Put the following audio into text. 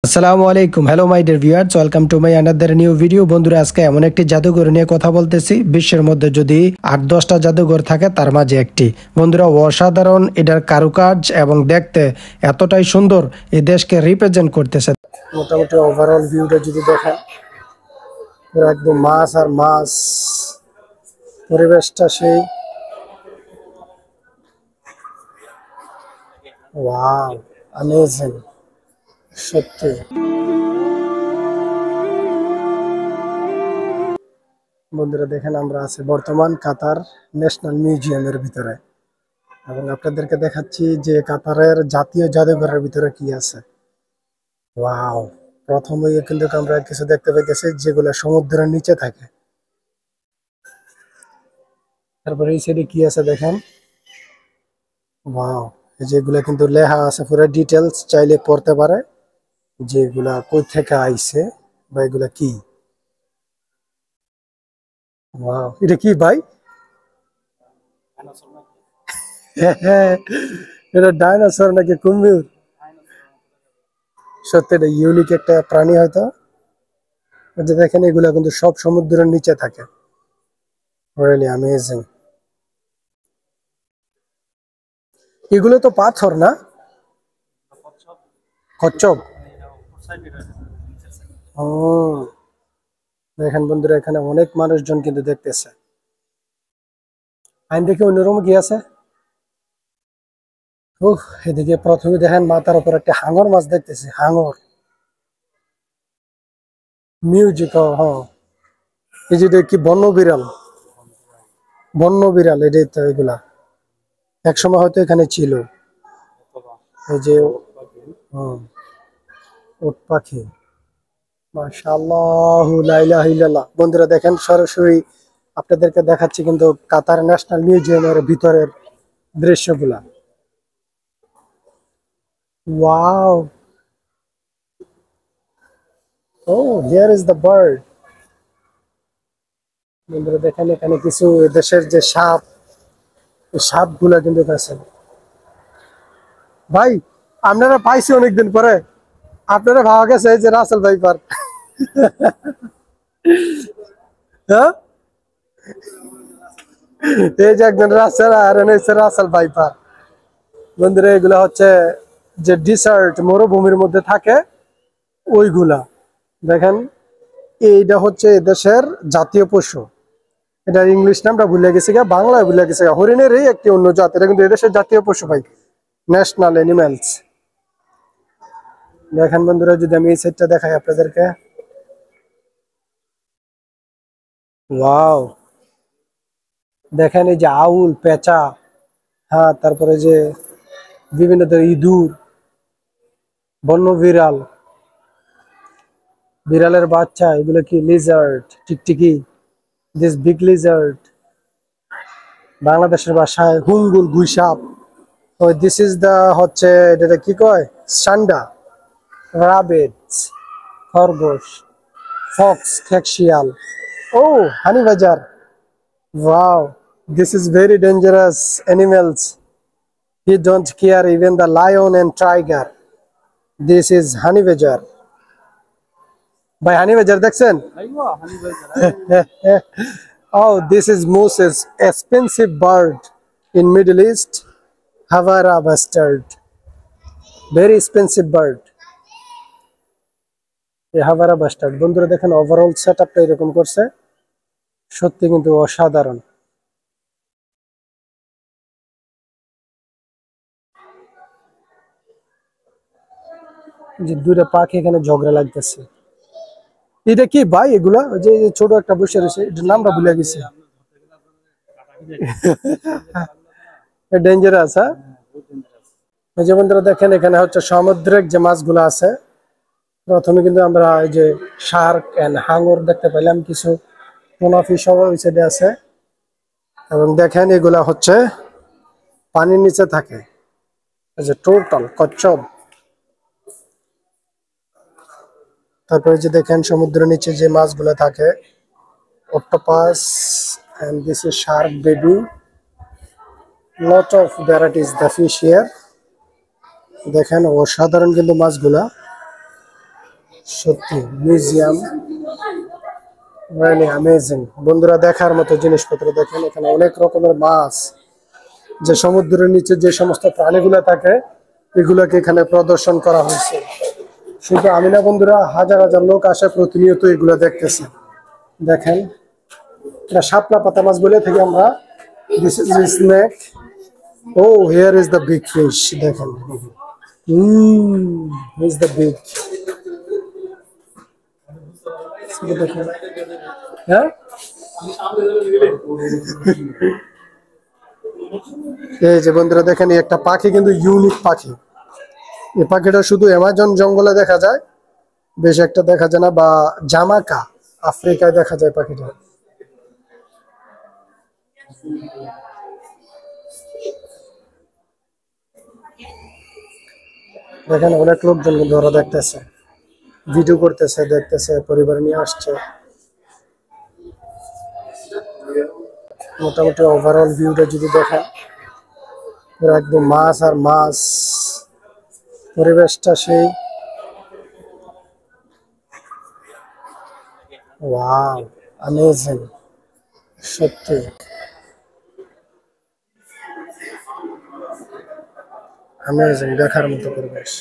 আসসালামু আলাইকুম, hello my dear viewers, welcome to my another new video. বন্ধুরা, আজকে এমন একটি জাদুঘর নিয়ে কথা বলতেছি বিশ্বের মধ্যে যদি 8-10টা জাদুঘর থাকে তার মাঝে একটি। বন্ধুরা, অসাধারণ এটার কারুকাজ এবং দেখতে এতটাই সুন্দর, এই দেশকে রিপ্রেজেন্ট করতেছে। মোটামুটি ওভারঅল ভিউটা যদি দেখেন, পুরো একদম মাছ আর মাছ, পরিবেশটা সেই ওয়াও, অ্যামেজিং সত্যি। বন্ধুরা দেখেন, আমরা আছি বর্তমান কাতার ন্যাশনাল মিউজিয়ামের ভিতরে এবং আপনাদেরকে দেখাচ্ছি যে কাতারের জাতীয় জাদুঘরের ভিতরে কি আছে। ওয়াও, প্রথমেই কিন্তু আমরা কিছু দেখতে পাইতেছি যেগুলো সমুদ্রের নিচে থাকে। তারপরে এই সাইডে কি আছে দেখেন, ওয়াও, যেগুলো কিন্তু লেখা আছে পুরো ডিটেলস, চাইলে পড়তে পারে যেগুলা কই থেকে আইছে বা এগুলা কি। ওয়াও, এটা কি ভাই? হ্যাঁ, এটা ডাইনোসর নাকি কুমির? সত্যি এটা ইউনিক একটা প্রাণী হয়তো। যে দেখেন, এগুলা কিন্তু সব সমুদ্রের নিচে থাকে। Really amazing. এগুলো তো পাথর না, কচ্ছপ। ও, দেখেন বন্ধুরা, এখানে অনেক মানুষজন কিন্তু দেখতেছে। আইন দেখে অন্যরকম কি আছে। উহ, এদিকে প্রথমে দেখেন মাথার উপর একটা হাঙর মাছ দেখতেছি, হাঙর মিউজিক। হ্যাঁ, এই যে কি বন্য বিড়াল, বন্য বিড়াল এটাই তো। এগুলা একসময় হয়তো এখানে ছিল। এই যে উট পাখি, মাশাআল্লাহ, লা ইলাহা ইল্লাল্লাহ। বন্ধুরা দেখেন, সরাসরি আপনাদেরকে দেখাচ্ছি কিন্তু কাতার ন্যাশনাল মিউজিয়ামের ভিতরের দৃশ্যগুলা। Wow, oh, here is the bird. বন্ধুরা দেখেন, এখানে কিছু দেশের যে সাপ, এই সাপগুলা কিন্তু আছে। ভাই, আপনারা পাইছি অনেকদিন পরে, আপনারা ভাবা গেছে এই যে রাসেল ভাইপার। হ্যাঁ, এই যে একজন রাসেল আর রাসেল ভাইপার। বন্ধুরা, এগুলা হচ্ছে যে ডিসার্ট মরুভূমির মধ্যে থাকে ওইগুলা। দেখেন, এইটা হচ্ছে এদেশের জাতীয় পশু। এটার ইংলিশ নামটা ভুলে গেছি, বাংলায় ভুলে গেছি। হরিণেরই একটি অন্য জাত, এটা কিন্তু এদেশের জাতীয় পশু ভাই, ন্যাশনাল অ্যানিমেলস। দেখেন বন্ধুরা, যদি আমি এই সাইডটা দেখাই আপনাদেরকে, ওয়াও, দেখেন এই যে আউল, পেঁচা, হ্যাঁ, তারপরে যে বিভিন্ন ধরনের ইঁদুর, বন্য বিড়াল, বিড়ালের বাচ্চা, এগুলো কি লিজার্ড, টিকটিকি, দিস বিগ লিজার্ড, বাংলাদেশের ভাষায় হুঙ্গুল, গুইসাপ। ও, দিস ইজ দা হচ্ছে এটা কি কয়, সান্ডা, রাবিটস, খরগোশ, ফক্স, খেকশিয়াল। ও, হানি বাজার। Wow, this is very dangerous animals. He don't care even the lion and tiger. This is honey badger. ভাই, হানি বাজার দেখছেন? Oh, this is most expensive bird in Middle East, Havara bustard. Very expensive bird. এই হাভারা bastard. বন্ধুরা দেখেন, overall সেটআপটা এরকম করছে, সত্যি কিন্তু অসাধারণ। যে দুইটা পাখি এখানে ঝগড়া লাগতেছে। এটা কি ভাই? এগুলা ওই যে ছোট একটা বসে রয়েছে, এটার নামটা ভুলে গেছে। ডেঞ্জারাস, হ্যাঁ। এই যে বন্ধুরা দেখেন, এখানে হচ্ছে সামুদ্রিক যে মাছগুলো আছে। প্রথমে কিন্তু আমরা এই যে শার্ক এন্ড হাঙর দেখতে পেলাম, কিছু টোনা ফিশ ওই সাইডে আছে। এবং দেখেন, এগুলা হচ্ছে পানির নিচে থাকে, এই যে টোটাল কচ্ছপ। তারপরে যে দেখেন, সমুদ্রের নিচে যে মাছগুলো থাকে, octopus, and this is shark baby. Lot of varieties the fish here. দেখেন, অসাধারণ কিন্তু মাছগুলা। সত্যি মিউজিয়াম রিয়েলি অ্যামেজিং। বন্ধুরা দেখার মতো জিনিসপত্র দেখেন, এখানে অনেক রকমের মাছ, যে সমুদ্রের নিচে যে সমস্ত প্রাণীগুলো থাকে এগুলোকে এখানে প্রদর্শন করা হয়েছে। শুধু আমি না বন্ধুরা, হাজার হাজার লোক আসে প্রতিনিয়ত এগুলো দেখতেছে। দেখেন এটা শাপলা পাতা মাছ বলে থাকি আমরা। This is snake. ও here is the big fish. দেখেন ইজ দ্য বিগ। দেখেন হ্যাঁ, এই যে বন্ধুরা দেখেন এই একটা পাখি, কিন্তু ইউনিক পাখি। এই পাখিটা শুধু অ্যামাজন জঙ্গলে দেখা যায়, বেশ একটা দেখা যায় না, বা জামাকা আফ্রিকায় দেখা যায় পাখিটা। দেখেন অনেক লোকজন কিন্তু ওরা দেখতেছে, ভিডিও করতেছে, দেখতেছে, পরিবার নিয়ে আসছে। মোটামুটি ওভারঅল ভিউটা যদি দেখেন, পুরো একদম মাছ আর মাছ, পরিবেশটা সেই। ওয়াও, অ্যামেজিং, সত্যি অ্যামেজিং, দেখার মতো পরিবেশ।